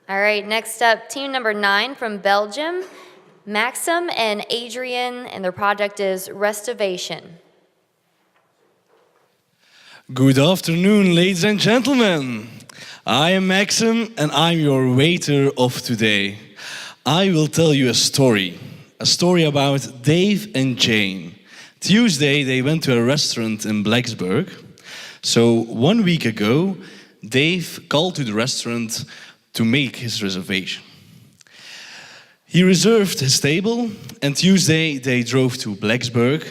All right, next up, team number 9 from Belgium, Maxim and Adrian, and their project is Restovation. Good afternoon, ladies and gentlemen. I am Maxim and I'm your waiter of today. I will tell you a story about Dave and Jane. Tuesday they went to a restaurant in Blacksburg. So 1 week ago, Dave called to the restaurant to make his reservation. He reserved his table and Tuesday they drove to Blacksburg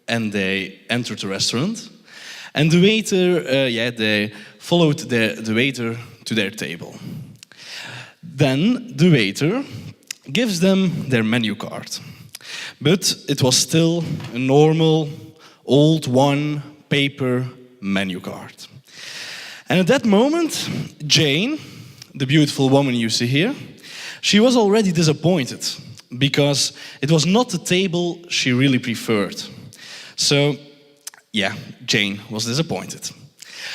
and they entered the restaurant. And the waiter, they followed the waiter to their table. Then the waiter gives them their menu card. But it was still a normal, old one-paper menu card. And at that moment, Jane, the beautiful woman you see here, she was already disappointed because it was not the table she really preferred. So, Jane was disappointed.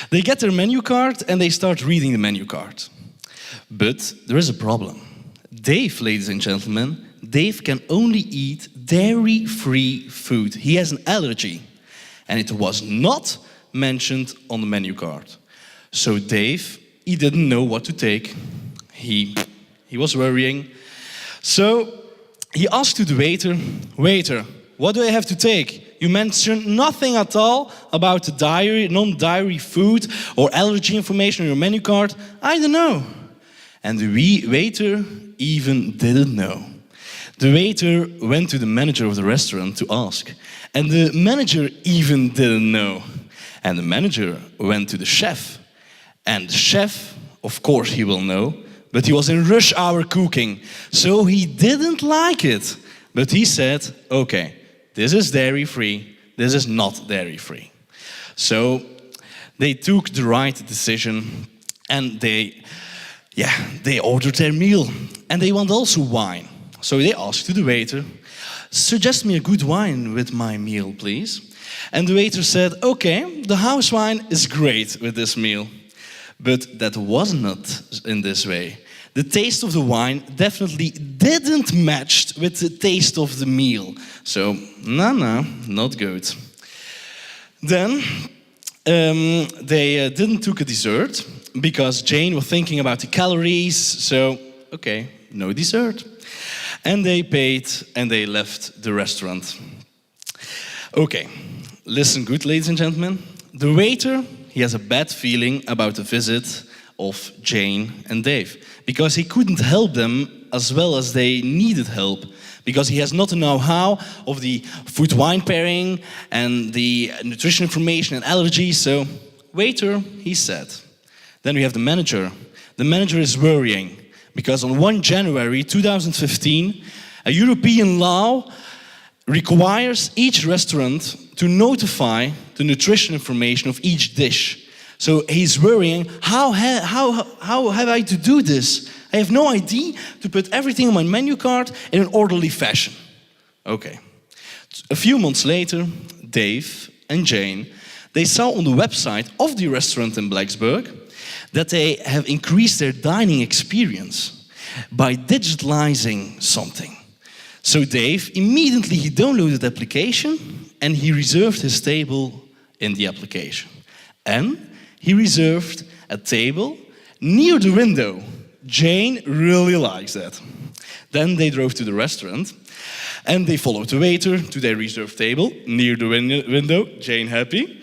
They get their menu card and they start reading the menu card. But there is a problem. Dave, ladies and gentlemen, Dave can only eat dairy-free food. He has an allergy. And it was not mentioned on the menu card. So Dave, he didn't know what to take. He was worrying. So he asked to the waiter, "Waiter, what do I have to take? You mentioned nothing at all about the non-dairy food or allergy information on your menu card. I don't know." And the waiter even didn't know. The waiter went to the manager of the restaurant to ask. And the manager even didn't know. And the manager went to the chef. And the chef, of course he will know, but he was in rush hour cooking. So he didn't like it. But he said, "Okay, this is dairy-free, this is not dairy-free." So they took the right decision and they ordered their meal. And they want also wine. So they asked to the waiter, "Suggest me a good wine with my meal, please." And the waiter said, "Okay, the house wine is great with this meal." But that was not in this way. The taste of the wine definitely didn't match with the taste of the meal. So, not good. Then they didn't took a dessert because Jane was thinking about the calories. So, okay, no dessert. And they paid and they left the restaurant. Okay, listen good, ladies and gentlemen. The waiter, he has a bad feeling about the visit of Jane and Dave because he couldn't help them as well as they needed help because he has not the know-how of the food-wine pairing and the nutrition information and allergies. So, waiter, he said. Then we have the manager. The manager is worrying because on 1 January 2015, a European law requires each restaurant to notify the nutrition information of each dish. So he's worrying, how have I to do this? I have no idea to put everything on my menu card in an orderly fashion. Okay. A few months later, Dave and Jane, they saw on the website of the restaurant in Blacksburg that they have increased their dining experience by digitalizing something. So Dave, immediately he downloaded the application and he reserved his table in the application. And he reserved a table near the window. Jane really likes that. Then they drove to the restaurant and they followed the waiter to their reserved table near the window. Jane happy.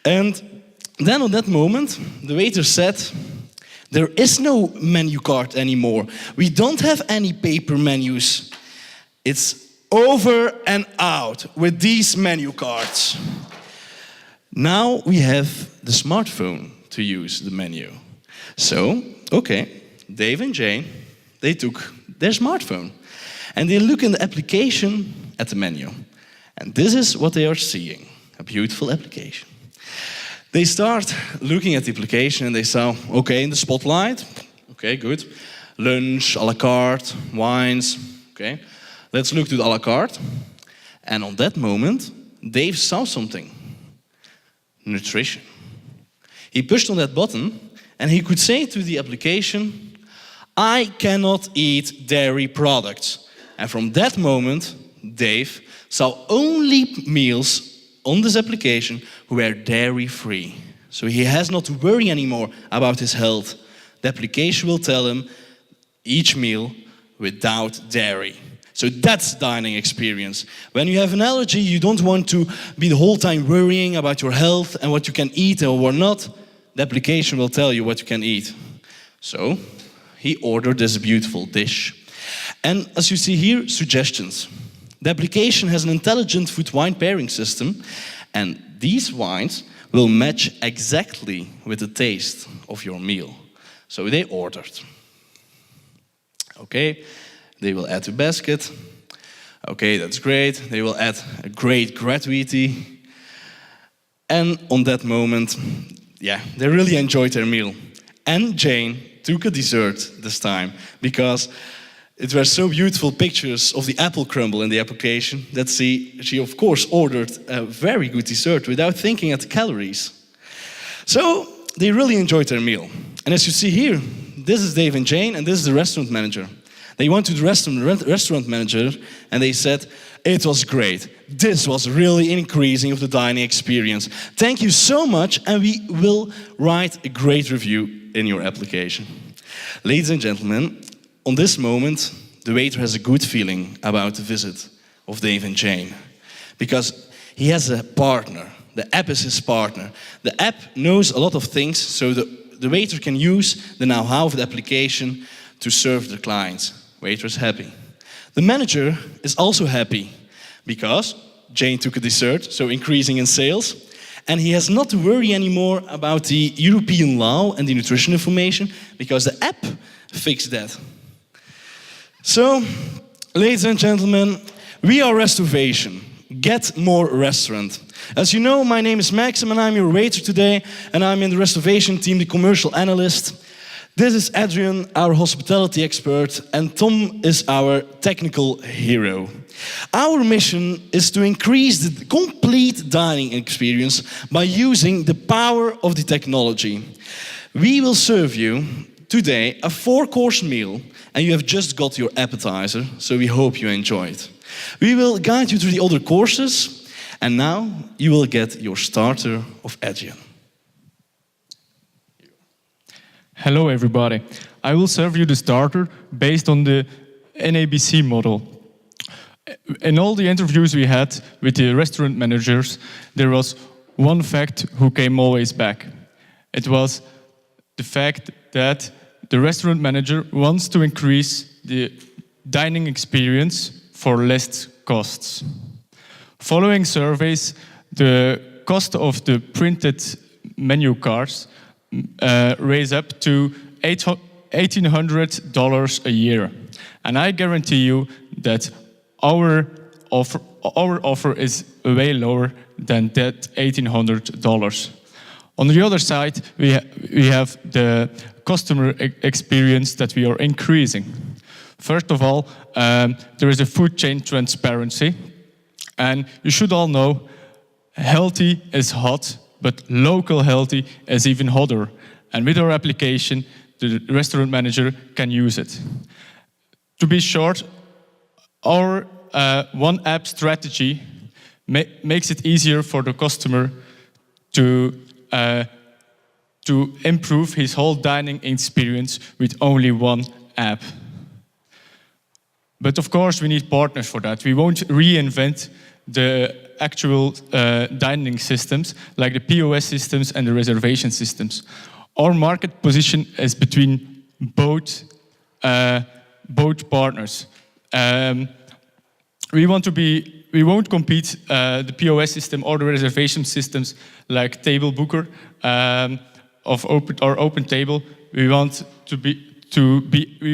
And then on that moment, the waiter said, "There is no menu card anymore. We don't have any paper menus. It's over and out with these menu cards." Now we have the smartphone to use the menu. So, okay, Dave and Jane, they took their smartphone and they look in the application at the menu. And this is what they are seeing, a beautiful application. They start looking at the application and they saw, okay, in the spotlight, okay, good. Lunch, à la carte, wines, okay. Let's look to the à la carte. And on that moment, Dave saw something. Nutrition. He pushed on that button and he could say to the application, I cannot eat dairy products. And from that moment, Dave saw only meals on this application were dairy-free. So he has not to worry anymore about his health. The application will tell him each meal without dairy. So that's dining experience. When you have an allergy, you don't want to be the whole time worrying about your health and what you can eat or what not. The application will tell you what you can eat. So he ordered this beautiful dish. And as you see here, suggestions. The application has an intelligent food-wine pairing system, and these wines will match exactly with the taste of your meal. So they ordered. Okay, they will add to basket. Okay, that's great. They will add a great gratuity. And on that moment, yeah, they really enjoyed their meal. And Jane took a dessert this time because it were so beautiful pictures of the apple crumble in the application that she of course ordered a very good dessert without thinking at the calories. So they really enjoyed their meal. And as you see here, this is Dave and Jane, and this is the restaurant manager. They went to the restaurant manager and they said, "It was great. This was really increasing of the dining experience. Thank you so much, and we will write a great review in your application." Ladies and gentlemen, on this moment, the waiter has a good feeling about the visit of Dave and Jane because he has a partner. The app is his partner. The app knows a lot of things, so the waiter can use the know-how of the application to serve the clients. Waiter is happy. The manager is also happy because Jane took a dessert, so increasing in sales, and he has not to worry anymore about the European law and the nutrition information because the app fixed that. So, ladies and gentlemen, we are Restovation. Get more restaurant. As you know, my name is Maxim and I'm your waiter today, and I'm in the Restovation team, the commercial analyst. This is Adrian, our hospitality expert, and Tom is our technical hero. Our mission is to increase the complete dining experience by using the power of the technology. We will serve you today a 4-course meal, and you have just got your appetizer, so we hope you enjoy it. We will guide you through the other courses, and now you will get your starter of Adrian. Hello everybody. I will serve you the starter based on the NABC model. In all the interviews we had with the restaurant managers, there was one fact who came always back. It was the fact that the restaurant manager wants to increase the dining experience for less costs. Following surveys, the cost of the printed menu cards raise up to $1,800 a year. And I guarantee you that our offer is way lower than that $1,800. On the other side, we have the customer experience that we are increasing. First of all, there is a food chain transparency. And you should all know, healthy is hot, but local healthy is even hotter. And with our application, the restaurant manager can use it. To be short, our one app strategy makes it easier for the customer to improve his whole dining experience with only one app. But of course, we need partners for that. We won't reinvent the actual dining systems, like the POS systems and the reservation systems. Our market position is between both partners. We won't compete the POS system or the reservation systems like Table Booker or Open Table. We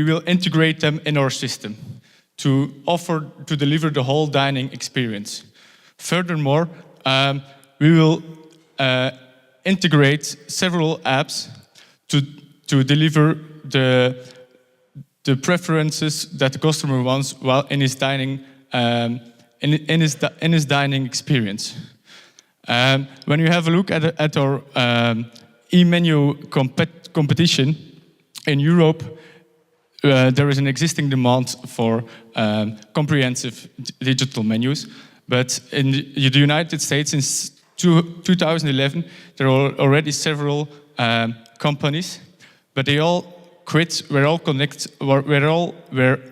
will integrate them in our system to deliver the whole dining experience. Furthermore, we will integrate several apps to deliver the preferences that the customer wants while in his dining in his dining experience. When you have a look at our e-menu competition in Europe, there is an existing demand for comprehensive digital menus, but in the United States since 2011 there are already several companies, but they all quit where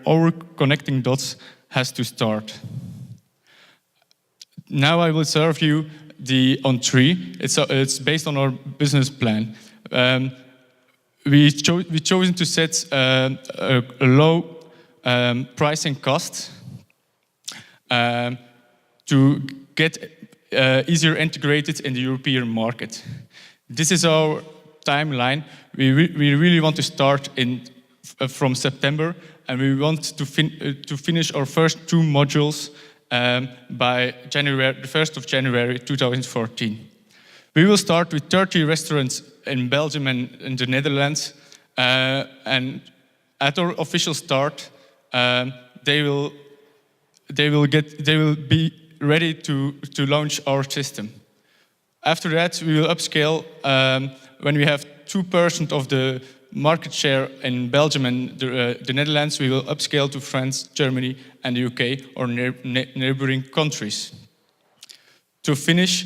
our connecting dots has to start. Now I will serve you the on tree. It's based on our business plan. We've chosen to set a low pricing cost to get easier integrated in the European market. This is our timeline. We really want to start from September, and we want to finish our first 2 modules by the 1st of January 2014. We will start with 30 restaurants in Belgium and in the Netherlands, and at our official start, they will be ready to launch our system. After that, we will upscale when we have 2% of the market share in Belgium and the Netherlands. We will upscale to France, Germany, and the UK, or neighboring countries. To finish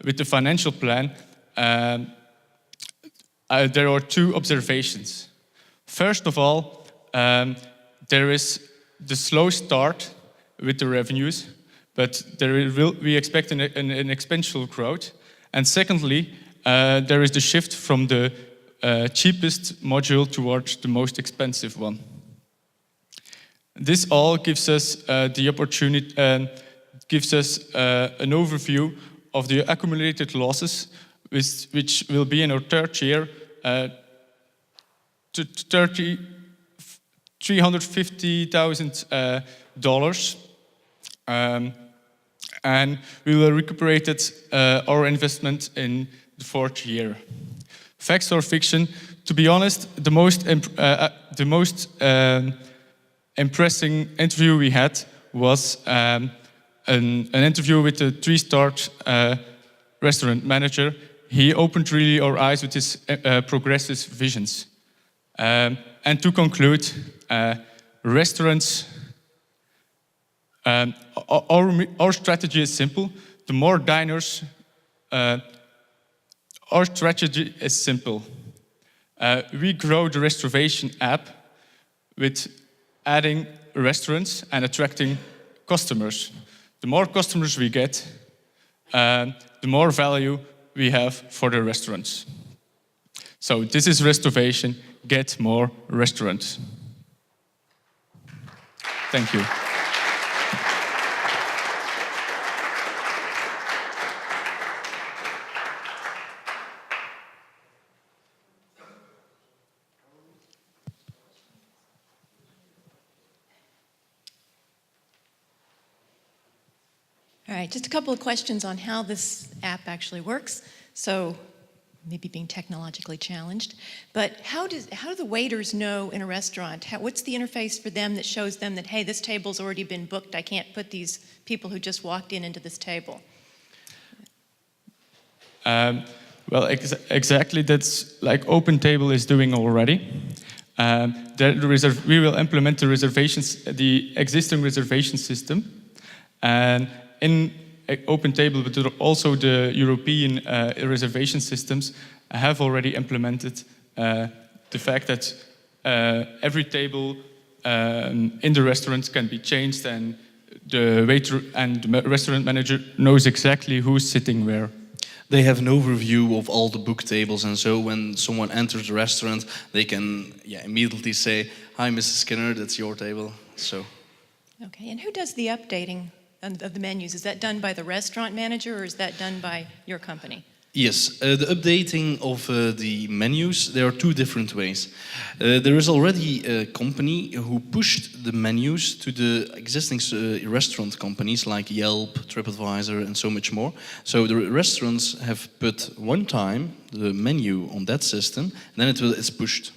with the financial plan, there are 2 observations. First of all, there is the slow start with the revenues, but we expect an exponential growth. And secondly, there is the shift from the cheapest module towards the most expensive one. This all gives us the opportunity, gives us an overview of the accumulated losses, which will be in our 3rd year to $350,000, and we will recuperate our investment in the 4th year. Facts or fiction? To be honest, the most impressive interview we had was an interview with a 3-star restaurant manager. He opened really our eyes with his progressive visions. And to conclude, restaurants, our strategy is simple. The more diners, our strategy is simple. We grow the Restovation app with adding restaurants and attracting customers. The more customers we get, the more value we have for the restaurants. So this is Restovation. Get more restaurants. Thank you. All right, just a couple of questions on how this app actually works. So maybe being technologically challenged, but how do the waiters know in a restaurant? What's the interface for them that shows them that, hey, this table's already been booked, I can't put these people who just walked into this table? Well, exactly, that's like OpenTable is doing already. We will implement the existing reservation system, and in OpenTable, but also the European reservation systems have already implemented the fact that every table in the restaurant can be changed, and the waiter and the restaurant manager knows exactly who's sitting where. They have an overview of all the book tables, and so when someone enters the restaurant, they can immediately say, "Hi, Mrs. Skinner, that's your table." So. Okay, and who does the updating of the menus? Is that done by the restaurant manager, or is that done by your company? Yes, the updating of the menus, there are 2 different ways. There is already a company who pushed the menus to the existing restaurant companies like Yelp, TripAdvisor, and so much more. So the restaurants have put one time the menu on that system, and then it's pushed.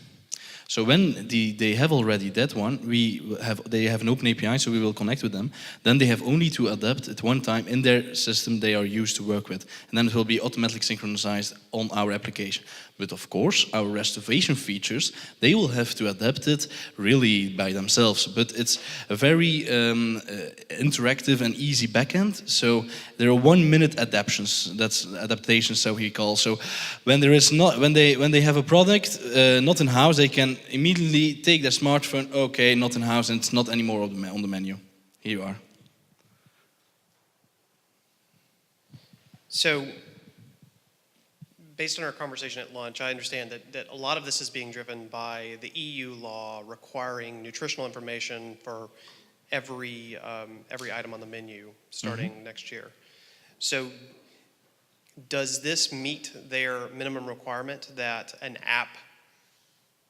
So when they have already that one, they have an open API, so we will connect with them. Then they have only to adapt at one time in their system they are used to work with. And then it will be automatically synchronized on our application. But of course, our Restovation features, they will have to adapt it really by themselves. But it's a very interactive and easy backend. So there are 1 minute adaptations. That's adaptations, so we call. So when they have a product not in house, they can immediately take their smartphone. Okay, not in house, and it's not anymore on the menu. Here you are. So, based on our conversation at lunch, I understand that a lot of this is being driven by the EU law requiring nutritional information for every item on the menu starting next year. So, does this meet their minimum requirement that an app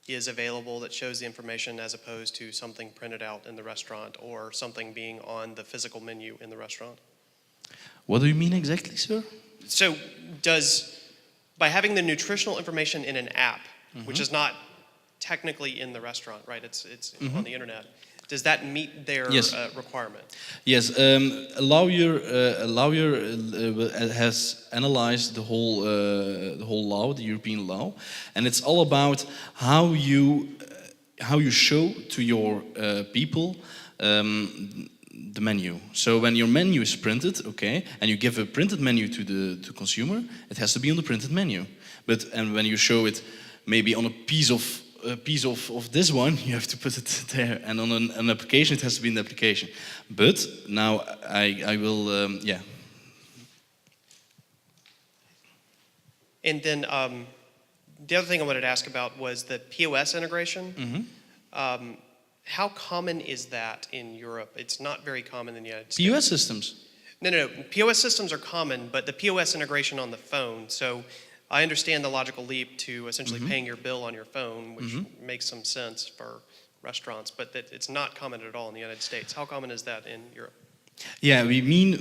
is available that shows the information as opposed to something printed out in the restaurant or something being on the physical menu in the restaurant? What do you mean exactly, sir? So by having the nutritional information in an app, which is not technically in the restaurant, right? It's on the internet. Does that meet their requirement? Yes, Lawyer has analyzed the whole law, the European law, and it's all about how you show to your people the menu. So when your menu is printed, okay, and you give a printed menu to the consumer, it has to be on the printed menu. And when you show it maybe on a piece of this one, you have to put it there. And on an application, it has to be in the application. But now I will, And then the other thing I wanted to ask about was the POS integration. How common is that in Europe? It's not very common in the United States. POS systems. No. POS systems are common, but the POS integration on the phone. So I understand the logical leap to essentially paying your bill on your phone, which makes some sense for restaurants, but that it's not common at all in the United States. How common is that in Europe? Yeah, we mean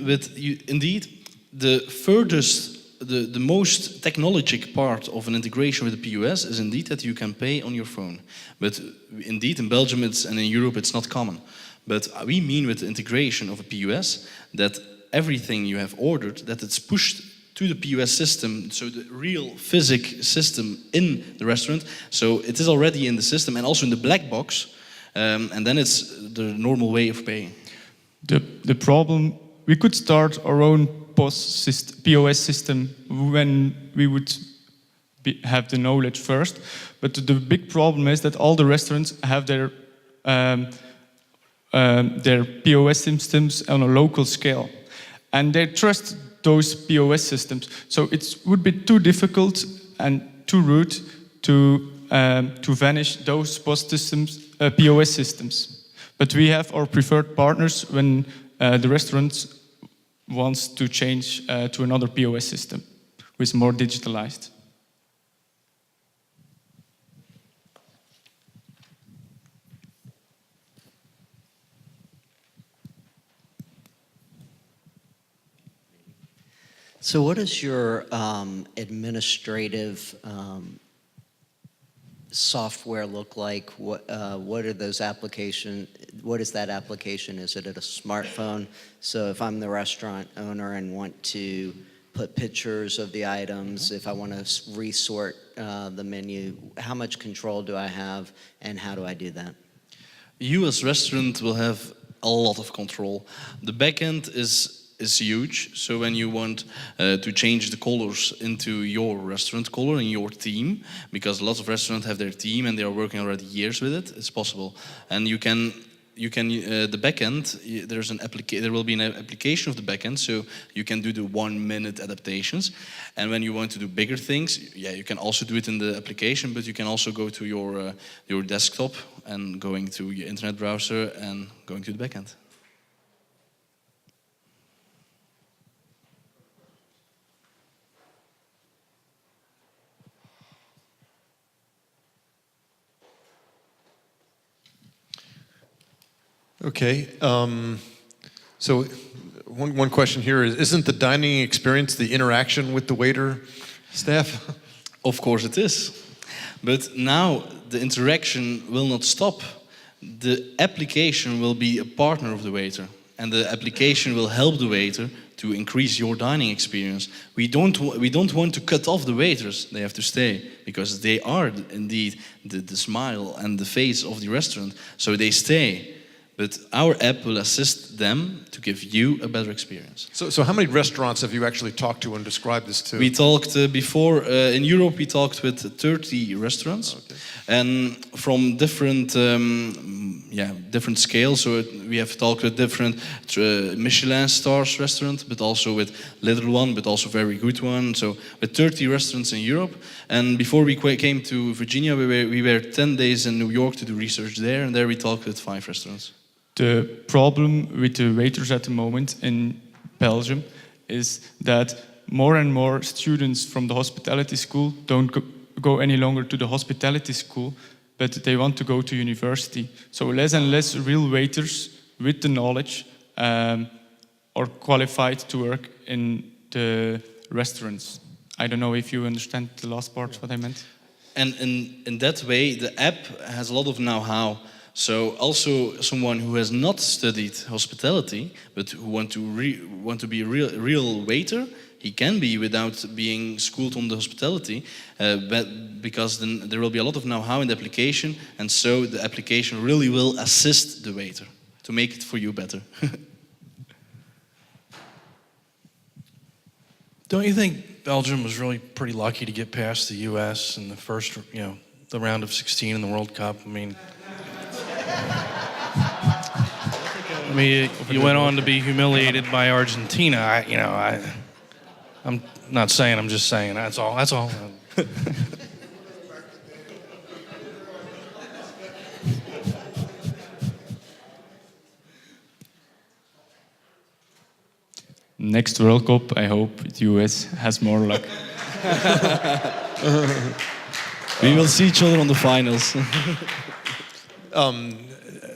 indeed the furthest, the most technologic part of an integration with the POS is indeed that you can pay on your phone. But indeed in Belgium and in Europe it's not common. But we mean with the integration of a POS that everything you have ordered, that it's pushed to the POS system, so the real physic system in the restaurant. So it is already in the system and also in the black box, and then it's the normal way of paying. The problem, we could start our own POS system when we would have the knowledge first, but the big problem is that all the restaurants have their POS systems on a local scale, and they trust those POS systems. So it would be too difficult and too rude to vanish those POS systems. But we have our preferred partners when the restaurant wants to change to another POS system, which is more digitalized. So what does your administrative software look like? What are those applications? What is that application? Is it at a smartphone? So if I'm the restaurant owner and want to put pictures of the items, if I want to resort the menu, how much control do I have and how do I do that? You as restaurant will have a lot of control. The backend is huge, so when you want to change the colors into your restaurant color in your team, because lots of restaurants have their team and they are working already years with it, it's possible. And you can the backend, there will be an application of the backend, so you can do the 1 minute adaptations. And when you want to do bigger things, yeah, you can also do it in the application, but you can also go to your desktop and going to your internet browser and going to the backend. Okay, so one question here is, isn't the dining experience the interaction with the waiter staff? Of course it is. But now the interaction will not stop. The application will be a partner of the waiter, and the application will help the waiter to increase your dining experience. We don't want to cut off the waiters. They have to stay because they are indeed the smile and the face of the restaurant. So they stay. But our app will assist them to give you a better experience. So how many restaurants have you actually talked to and described this to? We talked before, in Europe we talked with 30 restaurants. Okay. And from different different scales. So we have talked with different Michelin stars restaurant, but also with little one, but also very good one. So with 30 restaurants in Europe. And before we came to Virginia, we were 10 days in New York to do research there, and there we talked with 5 restaurants. The problem with the waiters at the moment in Belgium is that more and more students from the hospitality school don't go any longer to the hospitality school, but they want to go to university. So less and less real waiters with the knowledge are qualified to work in the restaurants. I don't know if you understand the last part, what I meant. And in that way, the app has a lot of know-how. So also someone who has not studied hospitality, but who want to be a real waiter, he can be without being schooled on the hospitality, because then there will be a lot of know-how in the application, and so the application really will assist the waiter to make it for you better. Don't you think Belgium was really pretty lucky to get past the U.S. in the first, the round of 16 in the World Cup? I mean, you went on to be humiliated by Argentina. I'm not saying. I'm just saying. That's all. That's all. Next World Cup, I hope the US has more luck. We will see each other on the finals.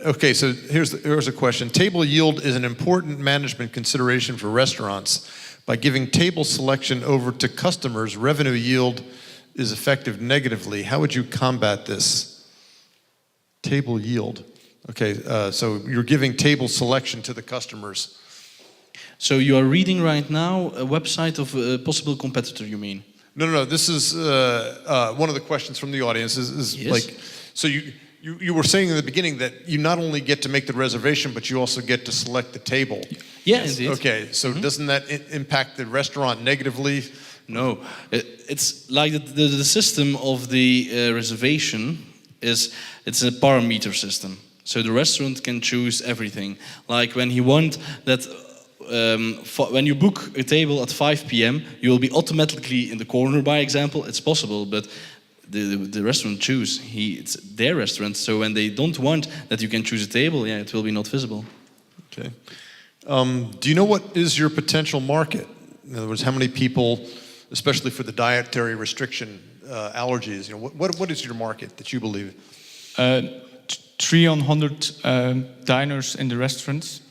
Okay, so here's a question. Table yield is an important management consideration for restaurants. By giving table selection over to customers, revenue yield is affected negatively. How would you combat this? Table yield. Okay, so you're giving table selection to the customers. So you are reading right now a website of a possible competitor, you mean? No. This is one of the questions from the audience. Is Yes. like, so you were saying in the beginning that you not only get to make the reservation, but you also get to select the table. Yeah, indeed. Okay, so doesn't that impact the restaurant negatively? No, it's like the system of the reservation it's a parameter system. So the restaurant can choose everything. Like when he want that. When you book a table at 5 p.m., you will be automatically in the corner, by example. It's possible, but the restaurant choose. It's their restaurant, so when they don't want that you can choose a table, it will be not visible. Okay. Do you know what is your potential market? In other words, how many people, especially for the dietary restriction allergies, what is your market that you believe? 300 diners in the restaurants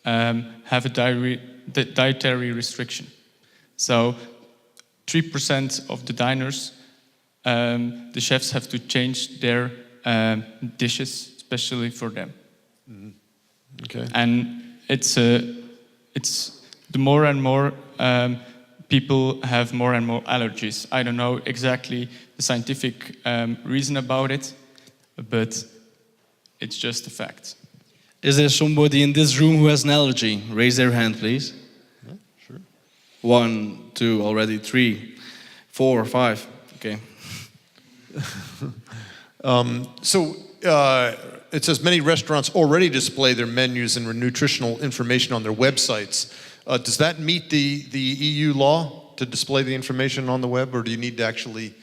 have a dietary restriction. So 3% of the diners, the chefs have to change their dishes, especially for them. Mm-hmm. Okay. And it's the more and more people have more and more allergies. I don't know exactly the scientific reason about it, but it's just a fact. Is there somebody in this room who has an allergy? Raise their hand, please. Yeah, sure. 1, 2, already 3, 4, 5. Okay. It says many restaurants already display their menus and nutritional information on their websites. Does that meet the EU law to display the information on the web, or do you need to actually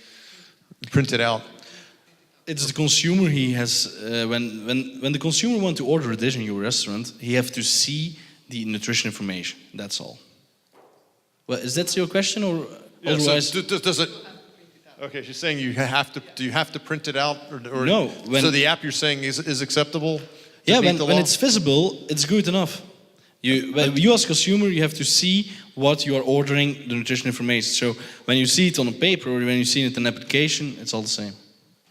print it out? It's the consumer. He has when the consumer want to order a dish in your restaurant, he have to see the nutrition information. That's all. Well, is that your question, or otherwise? So does it? Okay, she's saying you have to. Do you have to print it out, or No, so the app you're saying is acceptable? Yeah, when it's visible, it's good enough. You as consumer, you have to see what you are ordering, the nutrition information. So when you see it on a paper or when you see it in an application, it's all the same.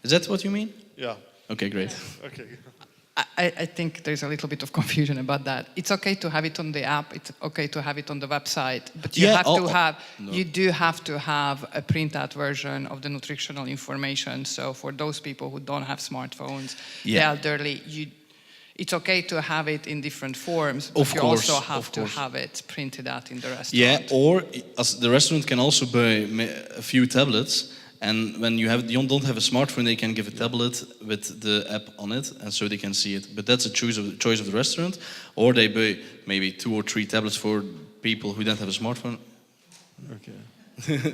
Is that what you mean? Yeah. Okay, great. Okay. I think there's a little bit of confusion about that. It's okay to have it on the app. It's okay to have it on the website, but you Yeah, have to oh, have. no. You do have to have a printout version of the nutritional information. So for those people who don't have smartphones, the Yeah. elderly, it's okay to have it in different forms, but Of you course, also have of to course. have it printed out in the restaurant. Yeah, or as the restaurant can also buy a few tablets, and when you don't have a smartphone, they can give a tablet with the app on it, and so they can see it. But that's a choice of the restaurant, or they buy maybe 2 or 3 tablets for people who don't have a smartphone. Okay.